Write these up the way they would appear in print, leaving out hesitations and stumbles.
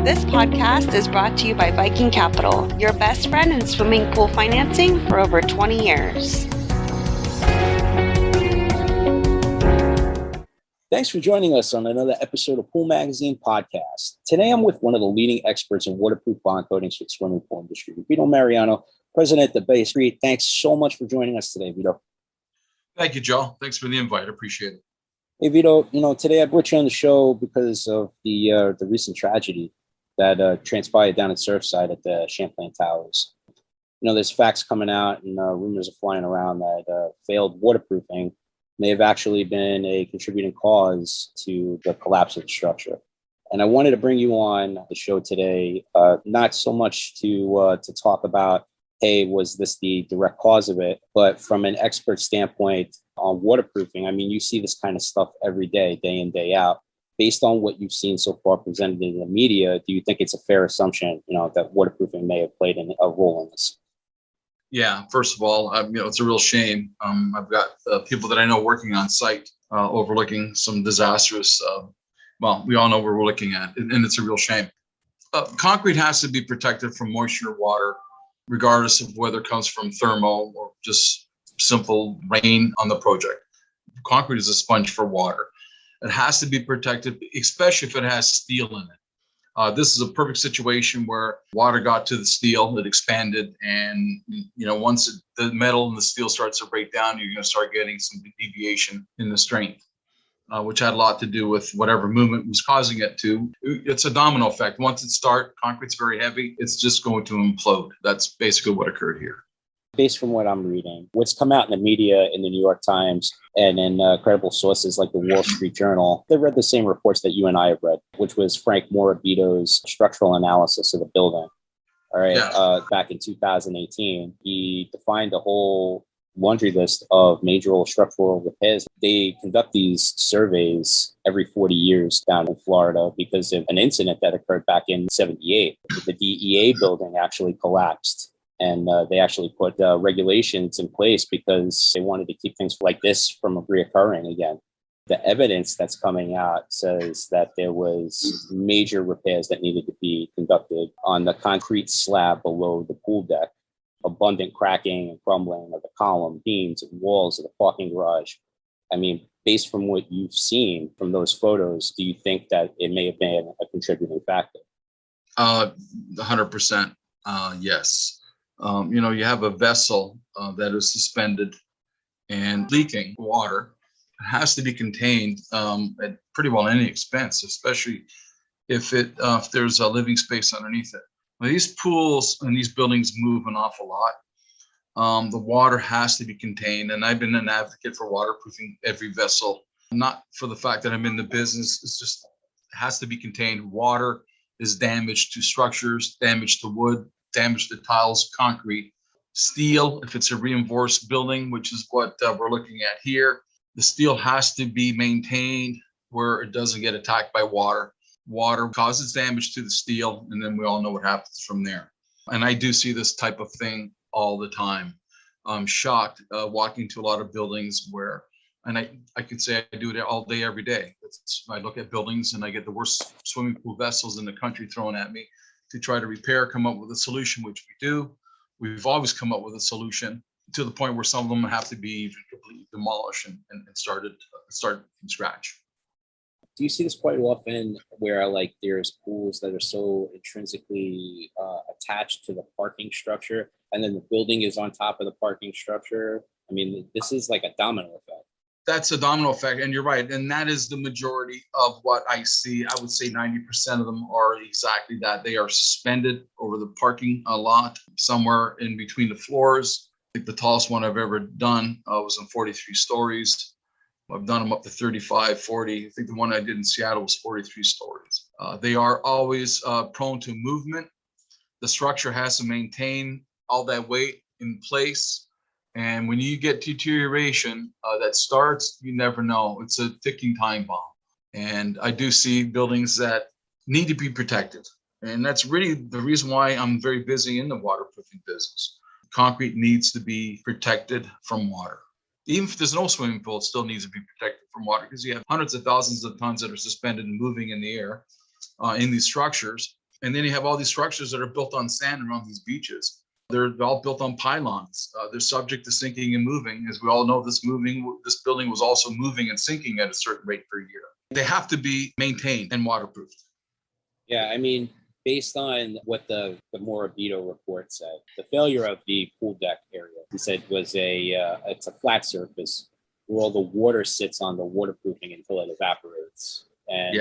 This podcast is brought to you by Viking Capital, your best friend in swimming pool financing for over 20 years. Thanks for joining us on another episode of Pool Magazine Podcast. Today, I'm with one of the leading experts in waterproof bond coatings for the swimming pool industry, Vito Mariano, president of the Bay Street. Thanks so much for joining us today, Vito. Thank you, Joe. Thanks for the invite. I appreciate it. Hey, Vito, today I brought you on the show because of the recent tragedy that transpired down at Surfside at the Champlain Towers. There's facts coming out and rumors are flying around that failed waterproofing may have actually been a contributing cause to the collapse of the structure. And I wanted to bring you on the show today, not so much to talk about, hey, was this the direct cause of it, but from an expert standpoint on waterproofing. I mean, you see this kind of stuff every day, day in, day out. Based on what you've seen so far presented in the media, do you think it's a fair assumption, that waterproofing may have played a role in this? Yeah, first of all, it's a real shame. I've got people that I know working on site overlooking some disastrous, we all know what we're looking at, and it's a real shame. Concrete has to be protected from moisture, water, regardless of whether it comes from thermal or just simple rain on the project. Concrete is a sponge for water. It has to be protected, especially if it has steel in it. This is a perfect situation where water got to the steel, it expanded, and once the metal and the steel starts to break down, you're going to start getting some deviation in the strength, which had a lot to do with whatever movement was causing it to. It's a domino effect. Once it starts, concrete's very heavy, it's just going to implode. That's basically what occurred here. Based from what I'm reading, what's come out in the media, in the New York Times, and in credible sources like the Wall Street Journal, they read the same reports that you and I have read, which was Frank Morabito's structural analysis of the building. All right, yeah. Back in 2018, he defined a whole laundry list of major structural repairs. They conduct these surveys every 40 years down in Florida because of an incident that occurred back in 78. The DEA building actually collapsed. And they actually put regulations in place because they wanted to keep things like this from reoccurring again. The evidence that's coming out says that there was major repairs that needed to be conducted on the concrete slab below the pool deck, abundant cracking and crumbling of the column, beams, and walls of the parking garage. I mean, based from what you've seen from those photos, do you think that it may have been a contributing factor? 100%, yes. You have a vessel that is suspended and leaking water. It has to be contained at pretty well any expense, especially if there's a living space underneath it. Now, these pools and these buildings move an awful lot. The water has to be contained, and I've been an advocate for waterproofing every vessel, not for the fact that I'm in the business. It's just it has to be contained. Water is damage to structures, damage to wood, damage to tiles, concrete, steel. If it's a reinforced building, which is what we're looking at here, the steel has to be maintained where it doesn't get attacked by water. Water causes damage to the steel, and then we all know what happens from there. And I do see this type of thing all the time. I'm shocked walking to a lot of buildings where, and I could say I do it all day, every day. I look at buildings and I get the worst swimming pool vessels in the country thrown at me to try to repair, come up with a solution, which we do. We've always come up with a solution to the point where some of them have to be even completely demolished and start from scratch. Do you see this quite often where there's pools that are so intrinsically attached to the parking structure and then the building is on top of the parking structure? I mean, this is like a domino effect. That's a domino effect, and you're right. And that is the majority of what I see. I would say 90% of them are exactly that. They are suspended over the parking lot, somewhere in between the floors. I think the tallest one I've ever done was in 43 stories. I've done them up to 35, 40. I think the one I did in Seattle was 43 stories. They are always prone to movement. The structure has to maintain all that weight in place. And when you get deterioration that starts, you never know. It's a ticking time bomb. And I do see buildings that need to be protected. And that's really the reason why I'm very busy in the waterproofing business. Concrete needs to be protected from water. Even if there's no swimming pool, it still needs to be protected from water because you have hundreds of thousands of tons that are suspended and moving in the air in these structures. And then you have all these structures that are built on sand around these beaches. They're all built on pylons. They're subject to sinking and moving. As we all know, this building was also moving and sinking at a certain rate per year. They have to be maintained and waterproofed. Yeah, I mean, based on what the Morabito report said, the failure of the pool deck area, he said, was it's a flat surface where all the water sits on the waterproofing until it evaporates. And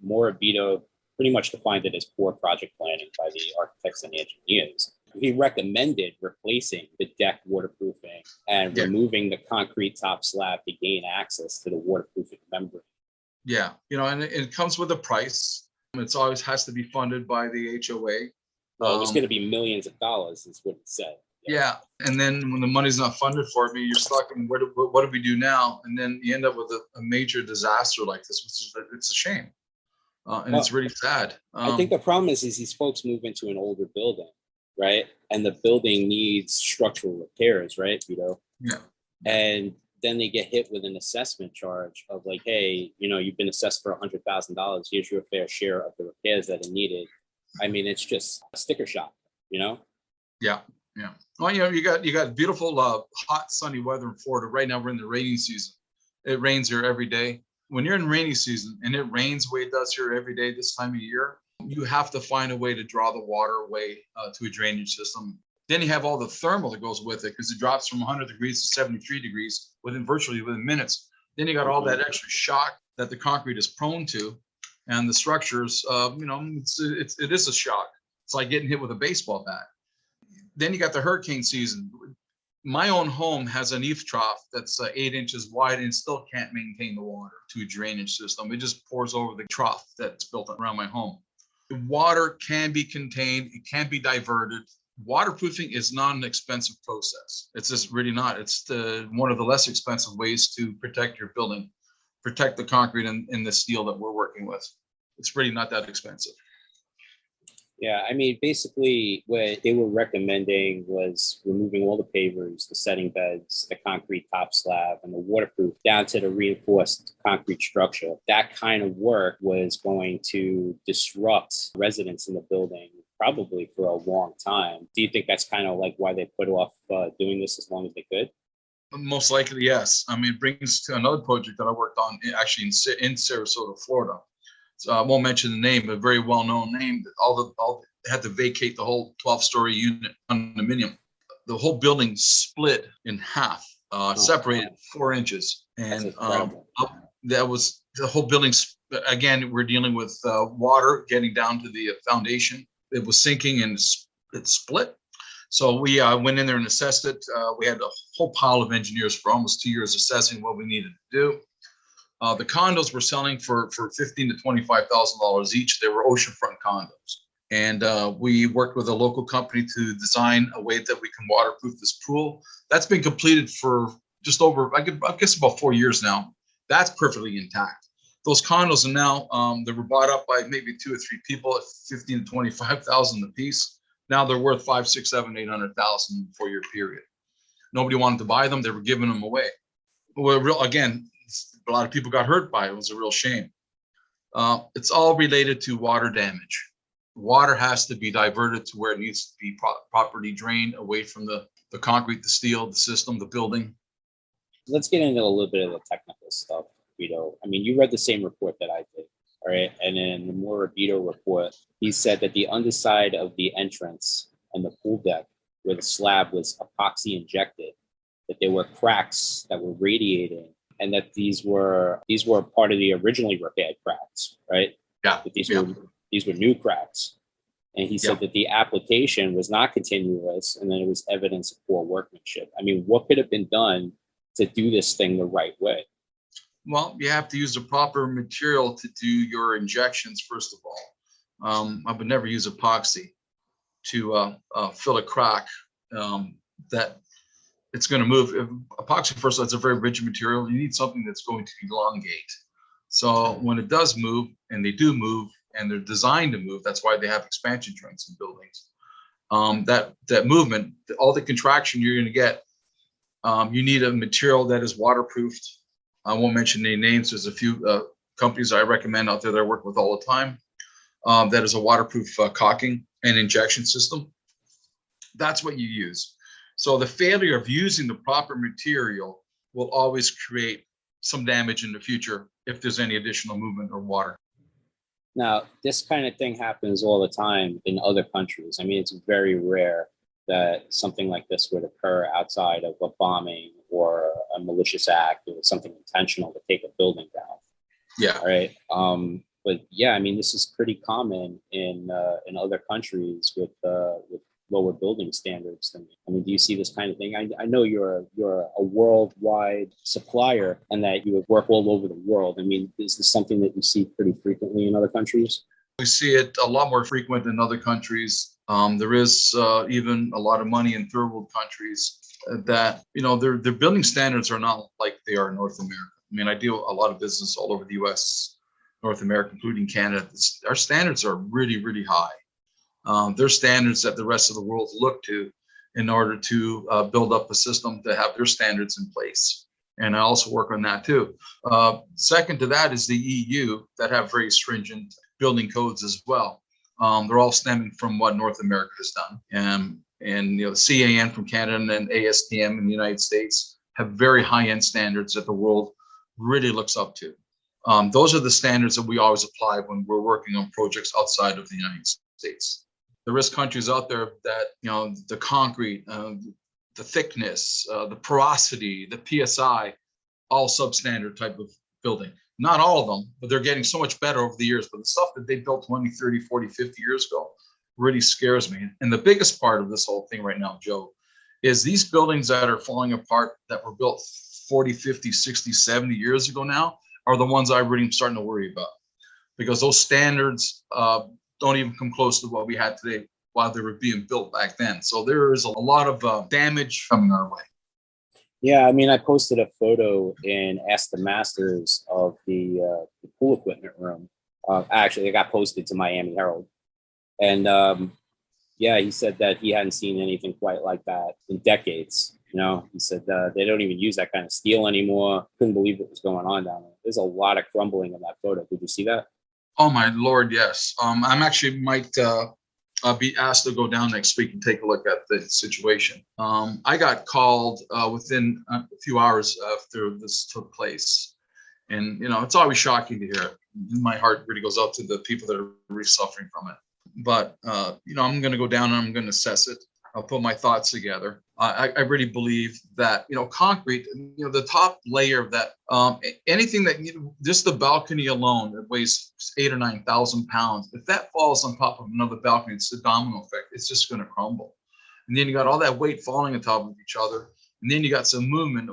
Morabito pretty much defined it as poor project planning by the architects and the engineers. He recommended replacing the deck waterproofing and removing the concrete top slab to gain access to the waterproofing membrane. Yeah, and it comes with a price. It's always has to be funded by the HOA. Well, it's going to be millions of dollars, is what he said. Yeah, and then when the money's not funded for it, you're stuck in what do we do now? And then you end up with a major disaster like this, which is it's a shame, and it's really sad. I think the problem is these folks move into an older building, right? And the building needs structural repairs, right, Vito? Yeah. And then they get hit with an assessment charge of like, hey, you've been assessed for $100,000. Here's your fair share of the repairs that are needed. I mean, it's just a sticker shock, Yeah. Yeah. Well, you got beautiful, hot, sunny weather in Florida. Right now, we're in the rainy season. It rains here every day. When you're in rainy season and it rains the way it does here every day this time of year, you have to find a way to draw the water away to a drainage system. Then you have all the thermal that goes with it because it drops from 100 degrees to 73 degrees virtually within minutes. Then you got all that extra shock that the concrete is prone to, and the structures. It is a shock. It's like getting hit with a baseball bat. Then you got the hurricane season. My own home has an eave trough that's 8 inches wide and still can't maintain the water to a drainage system. It just pours over the trough that's built around my home. The water can be contained. It can be diverted. Waterproofing is not an expensive process. It's just really not. It's one of the less expensive ways to protect your building, protect the concrete and the steel that we're working with. It's really not that expensive. Yeah, I mean, basically what they were recommending was removing all the pavers, the setting beds, the concrete top slab, and the waterproof down to the reinforced concrete structure. That kind of work was going to disrupt residents in the building probably for a long time. Do you think that's kind of like why they put off doing this as long as they could? Most likely, yes. I mean, it brings to another project that I worked on actually in Sarasota, Florida. So I won't mention the name, but a very well-known name. They had to vacate the whole 12-story unit condominium. The whole building split in half, separated 4 inches, and that was the whole building. Again, we're dealing with water getting down to the foundation. It was sinking and it split. So we went in there and assessed it. We had a whole pile of engineers for almost 2 years assessing what we needed to do. The condos were selling for $15,000 to $25,000 each. They were oceanfront condos. And we worked with a local company to design a way that we can waterproof this pool. That's been completed for just over, I guess, about 4 years now. That's perfectly intact. Those condos are now, they were bought up by maybe 2 or 3 people at $15,000 to $25,000 a piece. Now they're worth $500,000, $600,000, $800,000 for your period. Nobody wanted to buy them. They were giving them away. Again, a lot of people got hurt by it. It was a real shame. It's all related to water damage. Water has to be diverted to where it needs to be properly drained away from the concrete, the steel, the system, the building. Let's get into a little bit of the technical stuff, Vito. I mean, you read the same report that I did, all right? And in the Morabito report, he said that the underside of the entrance and the pool deck where the slab was epoxy injected, that there were cracks that were radiating, and that these were part of the originally repaired cracks, right? Yeah. That these were new cracks. And he said that the application was not continuous, and then it was evidence of poor workmanship. I mean, what could have been done to do this thing the right way? Well, you have to use the proper material to do your injections, first of all. I would never use epoxy to fill a crack that it's going to move. Epoxy, first of all, it's a very rigid material. You need something that's going to elongate. So when it does move, and they do move, and they're designed to move, that's why they have expansion joints in buildings. That movement, all the contraction you're going to get, you need a material that is waterproofed. I won't mention any names. There's a few companies I recommend out there that I work with all the time. that is a waterproof caulking and injection system. That's what you use. So the failure of using the proper material will always create some damage in the future if there's any additional movement or water. Now, this kind of thing happens all the time in other countries. I mean, it's very rare that something like this would occur outside of a bombing or a malicious act or something intentional to take a building down. Yeah. Right. But yeah, I mean, this is pretty common in other countries with lower building standards than. I mean, do you see this kind of thing? I know you're a worldwide supplier and that you work all over the world. I mean, is this something that you see pretty frequently in other countries? We see it a lot more frequent in other countries. There is even a lot of money in third world countries that, their building standards are not like they are in North America. I mean, I do a lot of business all over the US, North America, including Canada. Our standards are really, really high. They're standards that the rest of the world look to in order to build up a system to have their standards in place. And I also work on that too. Second to that is the EU that have very stringent building codes as well. They're all stemming from what North America has done. And the CAN from Canada and ASTM in the United States have very high-end standards that the world really looks up to. Those are the standards that we always apply when we're working on projects outside of the United States. There is countries out there that, the concrete, the thickness, the porosity, the PSI, all substandard type of building. Not all of them, but they're getting so much better over the years. But the stuff that they built 20, 30, 40, 50 years ago really scares me. And the biggest part of this whole thing right now, Joe, is these buildings that are falling apart that were built 40, 50, 60, 70 years ago now are the ones I really am starting to worry about. Because those standards don't even come close to what we had today while they were being built back then. So there is a lot of damage coming our way. Yeah, I mean, I posted a photo in Ask the Masters of the pool equipment room. Actually, it got posted to Miami Herald. And yeah, he said that he hadn't seen anything quite like that in decades. He said they don't even use that kind of steel anymore. Couldn't believe what was going on down there. There's a lot of crumbling in that photo. Did you see that? Oh, my Lord, yes. I'm actually might be asked to go down next week and take a look at the situation. I got called within a few hours after this took place. And, it's always shocking to hear it. My heart really goes out to the people that are really suffering from it. But, I'm going to go down and I'm going to assess it. I'll put my thoughts together. I really believe that, concrete, the top layer of that, anything that, just the balcony alone that weighs 8,000 or 9,000 pounds, if that falls on top of another balcony, it's a domino effect. It's just going to crumble. And then you got all that weight falling on top of each other. And then you got some movement,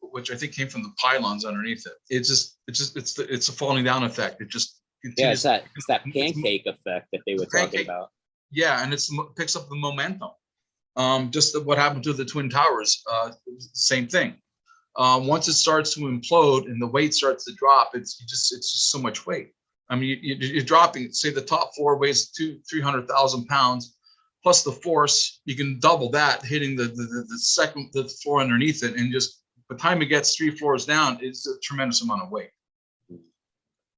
which I think came from the pylons underneath it. It's a falling down effect. It just continues. Yeah, it's that pancake effect that they were talking about. Yeah, and it picks up the momentum. Just what happened to the Twin Towers, same thing. Once it starts to implode and the weight starts to drop, it's just so much weight. I mean, you're dropping. Say the top floor weighs 300,000 pounds, plus the force. You can double that, hitting the floor underneath it, and just by the time it gets 3 floors down, it's a tremendous amount of weight.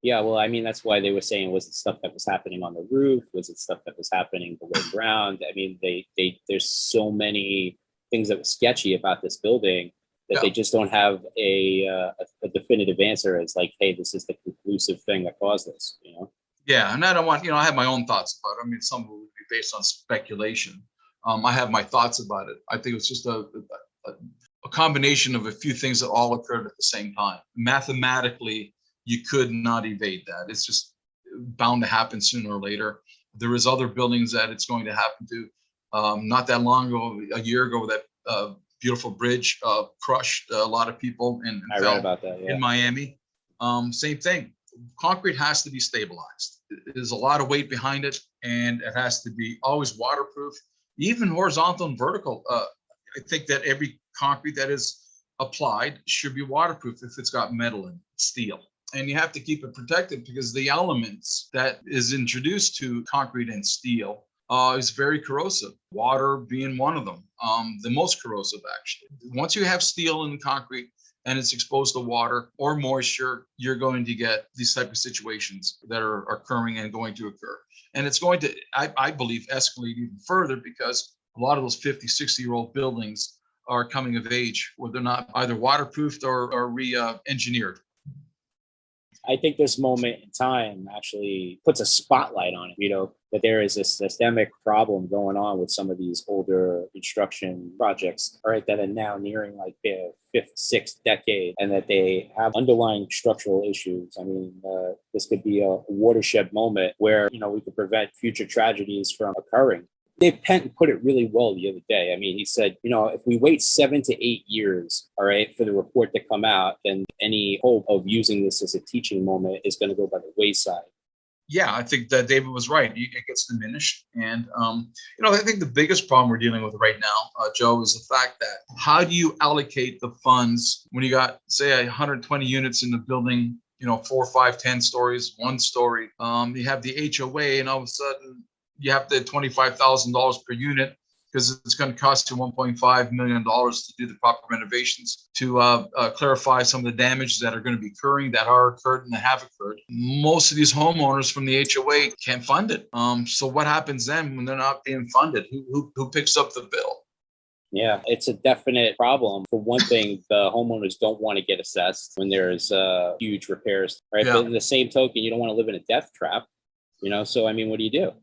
Yeah, well, I mean, that's why they were saying, was it stuff that was happening on the roof? Was it stuff that was happening below ground? I mean, there's so many things that were sketchy about this building that they just don't have a definitive answer. It's like, hey, this is the conclusive thing that caused this, Yeah, and I don't want, I have my own thoughts about it. I mean, some would be based on speculation. I have my thoughts about it. I think it's just a combination of a few things that all occurred at the same time. Mathematically, you could not evade that. It's just bound to happen sooner or later. There is other buildings that it's going to happen to. Not that long ago, a year ago, that beautiful bridge crushed a lot of people and fell read about that, yeah. In Miami. Same thing. Concrete has to be stabilized. There's a lot of weight behind it, and it has to be always waterproof, even horizontal and vertical. I think that every concrete that is applied should be waterproof if it's got metal and steel. And you have to keep it protected because the elements that is introduced to concrete and steel is very corrosive. Water being one of them, the most corrosive actually. Once you have steel in concrete, and it's exposed to water or moisture, you're going to get these type of situations that are occurring and going to occur. And it's going to, I believe, escalate even further because a lot of those 50, 60-year-old buildings are coming of age where they're not either waterproofed or re-engineered. I think this moment in time actually puts a spotlight on it, Vito, that there is a systemic problem going on with some of these older construction projects, all right, that are now nearing like their fifth, sixth decade, and that they have underlying structural issues. I mean, this could be a watershed moment where, we could prevent future tragedies from occurring. Dave Penton put it really well the other day. I mean, he said, if we wait 7 to 8 years, all right, for the report to come out, then any hope of using this as a teaching moment is going to go by the wayside. Yeah, I think that David was right. It gets diminished. And, I think the biggest problem we're dealing with right now, Joe, is the fact that how do you allocate the funds when you got, say, 120 units in the building, 4, 5, 10 stories, 1 story. You have the HOA, and all of a sudden, you have the $25,000 per unit because it's going to cost you $1.5 million to do the proper renovations to clarify some of the damage that are going to be occurring, that are occurred and that have occurred. Most of these homeowners from the HOA can't fund it. So what happens then when they're not being funded? Who picks up the bill? Yeah, it's a definite problem. For one thing, the homeowners don't want to get assessed when there's huge repairs, right? Yeah. But in the same token, you don't want to live in a death trap, So, I mean, what do you do?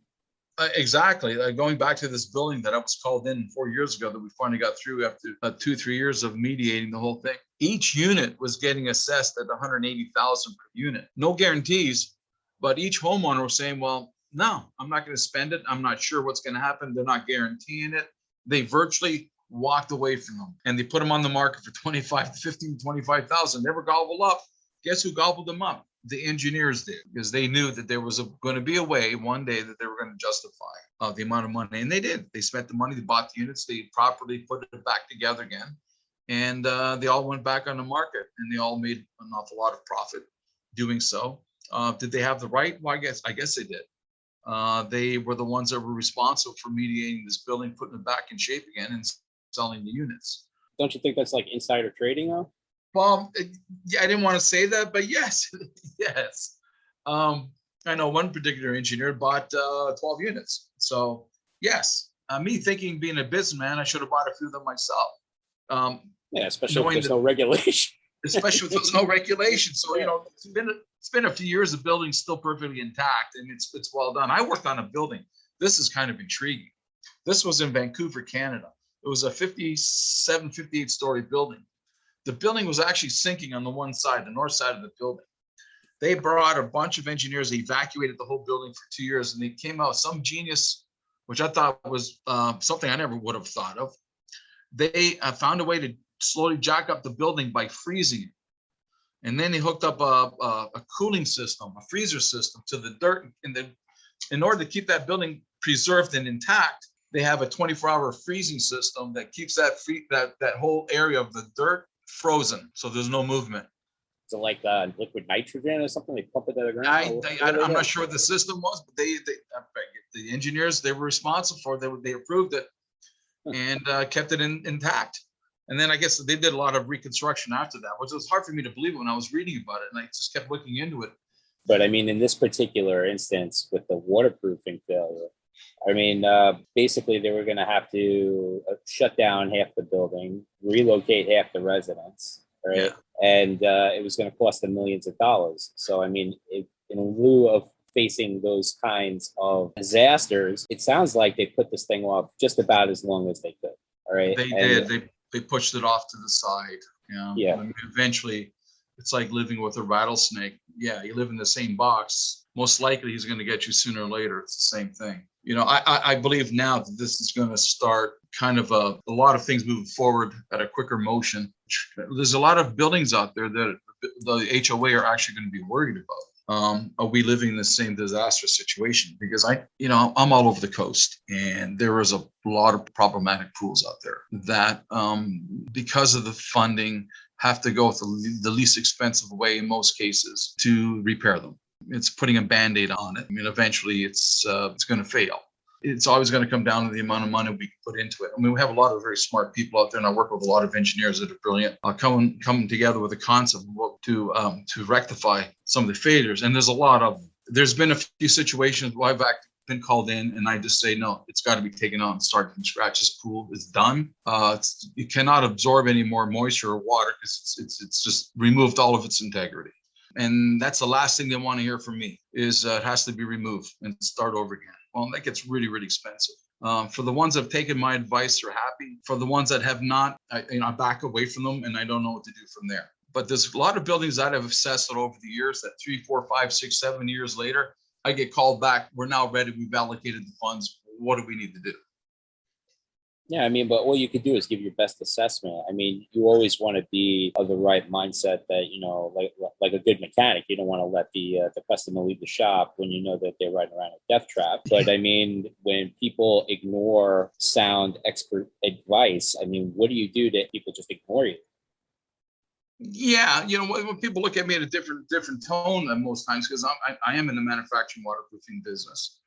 Exactly. Going back to this building that I was called in 4 years ago that we finally got through after 2-3 years of mediating the whole thing. Each unit was getting assessed at $180,000 per unit. No guarantees, but each homeowner was saying, well, no, I'm not going to spend it. I'm not sure what's going to happen. They're not guaranteeing it. They virtually walked away from them, and they put them on the market for 25,000. They were gobbled up. Guess who gobbled them up? The engineers did, because they knew that there was going to be a way one day that they were going to justify the amount of money. And they did. They spent the money, they bought the units, they properly put it back together again. And they all went back on the market, and they all made an awful lot of profit doing so. Did they have the right? Well, I guess they did. They were the ones that were responsible for mediating this building, putting it back in shape again, and selling the units. Don't you think that's like insider trading, though? Well, yeah, I didn't want to say that, but yes, yes. I know one particular engineer bought 12 units. So yes, me thinking being a businessman, I should have bought a few of them myself. Yeah, especially if there's no regulation. Especially if there's no regulation. So, it's been a few years. The building's still perfectly intact, and it's well done. I worked on a building. This is kind of intriguing. This was in Vancouver, Canada. It was a 57, 58-story building. The building was actually sinking on the one side, the north side of the building. They brought a bunch of engineers, evacuated the whole building for 2 years, and they came out, some genius, which I thought was something I never would have thought of. They found a way to slowly jack up the building by freezing it. And then they hooked up a cooling system, a freezer system to the dirt. In order to keep that building preserved and intact, they have a 24-hour freezing system that keeps that whole area of the dirt frozen, so there's no movement. So like liquid nitrogen or something, they pump it to the ground? I'm not sure what the system was, but the engineers, they were responsible for it. They approved it and kept it intact. And then I guess they did a lot of reconstruction after that, which was hard for me to believe when I was reading about it, and I just kept looking into it. But I mean, in this particular instance with the waterproofing failure, I mean, basically they were going to have to shut down half the building, relocate half the residents, right? Yeah. And it was going to cost them millions of dollars. So, I mean, in lieu of facing those kinds of disasters, it sounds like they put this thing off just about as long as they could. All right. They did. They pushed it off to the side. Yeah. I mean, eventually, it's like living with a rattlesnake. Yeah, you live in the same box. Most likely, he's going to get you sooner or later. It's the same thing. I believe now that this is going to start kind of a lot of things moving forward at a quicker motion. There's a lot of buildings out there that the HOA are actually going to be worried about. Are we living in the same disastrous situation? Because I'm all over the coast, and there is a lot of problematic pools out there that, because of the funding, have to go with the least expensive way in most cases to repair them. It's putting a Band-Aid on it. I mean, eventually it's going to fail. It's always going to come down to the amount of money we can put into it. I mean, we have a lot of very smart people out there, and I work with a lot of engineers that are brilliant, coming together with a concept to rectify some of the failures. And there's been a few situations where I've been called in, and I just say, no, it's got to be taken out and started from scratch. This pool is done. It cannot absorb any more moisture or water because it's just removed all of its integrity. And that's the last thing they want to hear from me is it has to be removed and start over again. Well, that gets really, really expensive. For the ones that have taken my advice, they're happy. For the ones that have not, I back away from them and I don't know what to do from there. But there's a lot of buildings that I've assessed over the years that 3, 4, 5, 6, 7 years later, I get called back. We're now ready. We've allocated the funds. What do we need to do? Yeah, I mean, but all you could do is give your best assessment. I mean, you always want to be of the right mindset that, like a good mechanic, you don't want to let the customer leave the shop when you know that they're riding around a death trap. But I mean, when people ignore sound expert advice, I mean, what do you do to people just ignore you? Yeah, when people look at me at a different tone than most times, because I am in the manufacturing waterproofing business.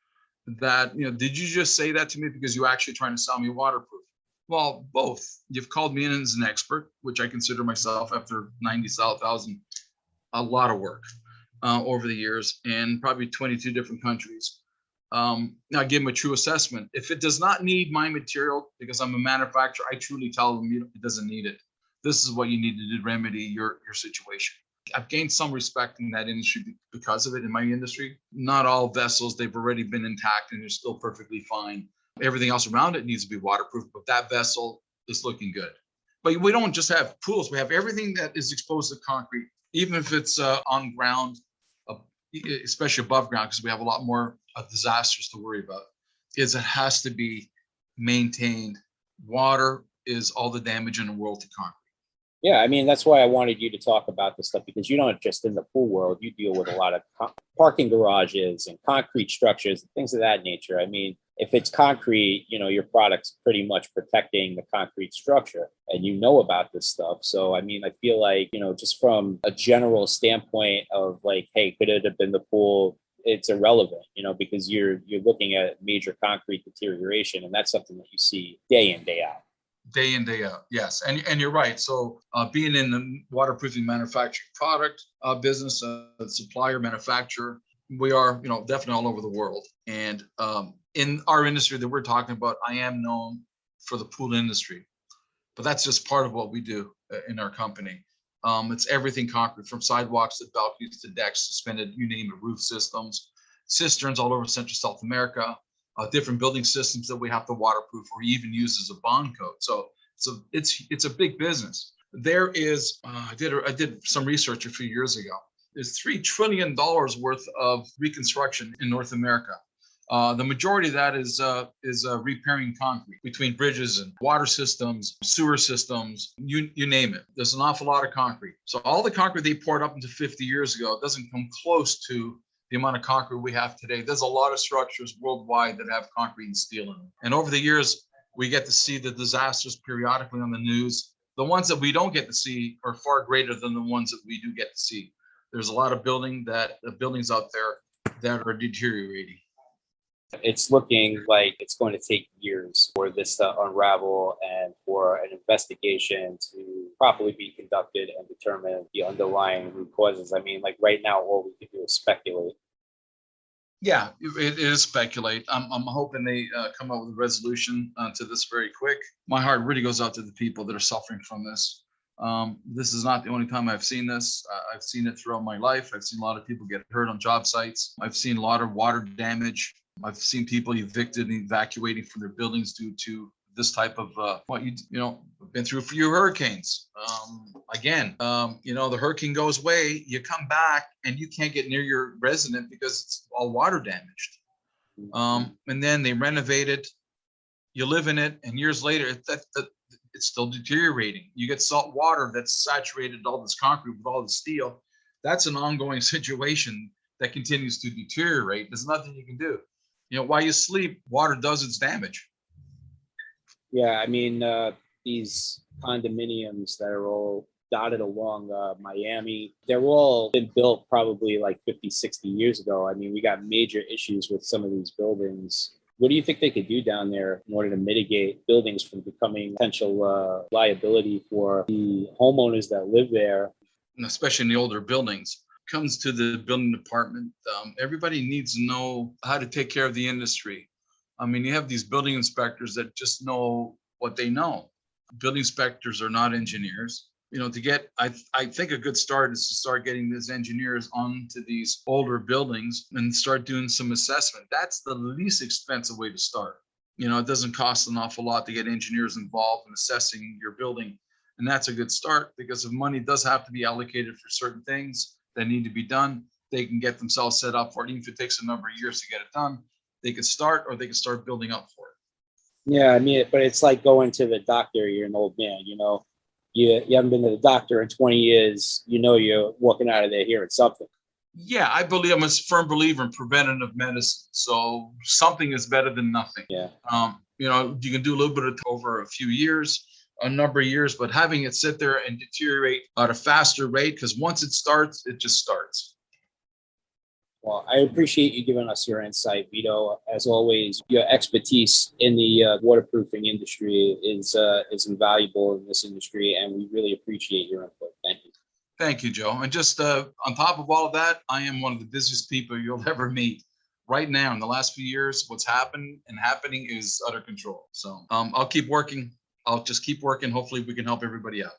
That, did you just say that to me because you actually trying to sell me waterproof? Well, both. You've called me in as an expert, which I consider myself after 90,000, a lot of work over the years and probably 22 different countries. Now I give them a true assessment. If it does not need my material, because I'm a manufacturer, I truly tell them it doesn't need it. This is what you need to do to remedy your situation. I've gained some respect in that industry because of it in my industry. Not all vessels, they've already been intact and they're still perfectly fine. Everything else around it needs to be waterproof, but that vessel is looking good. But we don't just have pools. We have everything that is exposed to concrete, even if it's on ground, especially above ground, because we have a lot more disasters to worry about. It has to be maintained. Water is all the damage in the world to concrete. Yeah, I mean, that's why I wanted you to talk about this stuff, because you don't just in the pool world, you deal with a lot of parking garages and concrete structures and things of that nature. I mean, if it's concrete, your product's pretty much protecting the concrete structure and you know about this stuff. So, I mean, I feel like, just from a general standpoint of like, hey, could it have been the pool? It's irrelevant, because you're looking at major concrete deterioration, and that's something that you see day in, day out. Day in, day out. Yes. And you're right. So being in the waterproofing manufacturing product business, supplier, manufacturer, we are, definitely all over the world. And in our industry that we're talking about, I am known for the pool industry, but that's just part of what we do in our company. It's everything concrete, from sidewalks to balconies to decks, suspended, you name it, roof systems, cisterns all over Central South America. Different building systems that we have to waterproof or even use as a bond coat. So it's a big business. There is, I did some research a few years ago. There's $3 trillion worth of reconstruction in North America. The majority of that is repairing concrete between bridges and water systems, sewer systems, you name it. There's an awful lot of concrete. So all the concrete they poured up into 50 years ago doesn't come close to the amount of concrete we have today. There's a lot of structures worldwide that have concrete and steel in them. And over the years, we get to see the disasters periodically on the news. The ones that we don't get to see are far greater than the ones that we do get to see. There's a lot of buildings out there that are deteriorating. It's looking like it's going to take years for this to unravel and for an investigation to properly be conducted and determine the underlying root causes. I mean, like right now, all we can do is speculate. Yeah, it is speculate. I'm hoping they come up with a resolution to this very quick. My heart really goes out to the people that are suffering from this. This is not the only time I've seen this. I've seen it throughout my life. I've seen a lot of people get hurt on job sites. I've seen a lot of water damage. I've seen people evicted and evacuating from their buildings due to this type of been through a few hurricanes. The hurricane goes away, you come back and you can't get near your resident because it's all water damaged. And then they renovate it, you live in it, and years later it's still deteriorating. You get salt water that's saturated all this concrete with all the steel. That's an ongoing situation that continues to deteriorate. There's nothing you can do. While you sleep, water does its damage. Yeah, I mean, these condominiums that are all dotted along Miami, they're all been built probably like 50, 60 years ago. I mean, we got major issues with some of these buildings What do you think they could do down there in order to mitigate buildings from becoming potential liability for the homeowners that live there? And especially in the older buildings. Comes to the building department, everybody needs to know how to take care of the industry. I mean, you have these building inspectors that just know what they know. Building inspectors are not engineers. I think a good start is to start getting these engineers onto these older buildings and start doing some assessment. That's the least expensive way to start. It doesn't cost an awful lot to get engineers involved in assessing your building. And that's a good start, because if money does have to be allocated for certain things that need to be done, they can get themselves set up for it. Even if it takes a number of years to get it done, they can start, or they can start building up for it. Yeah, I mean, but it's like going to the doctor. You're an old man, you haven't been to the doctor in 20 years. You're walking out of there hearing something. Yeah, I'm a firm believer in preventative medicine. So something is better than nothing. Yeah. You can do a little bit of over a number of years, but having it sit there and deteriorate at a faster rate, because once it starts, it just starts. Well, I appreciate you giving us your insight, Vito. As always, your expertise in the waterproofing industry is invaluable in this industry, and we really appreciate your input. Thank you. Thank you, Joe. And just on top of all of that, I am one of the busiest people you'll ever meet. Right now, in the last few years, what's happening is out of control. So I'll keep working. I'll just keep working. Hopefully we can help everybody out.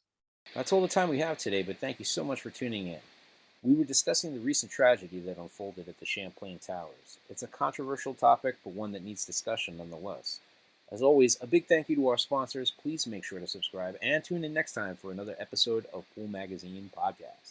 That's all the time we have today, but thank you so much for tuning in. We were discussing the recent tragedy that unfolded at the Champlain Towers. It's a controversial topic, but one that needs discussion nonetheless. As always, a big thank you to our sponsors. Please make sure to subscribe and tune in next time for another episode of Pool Magazine Podcast.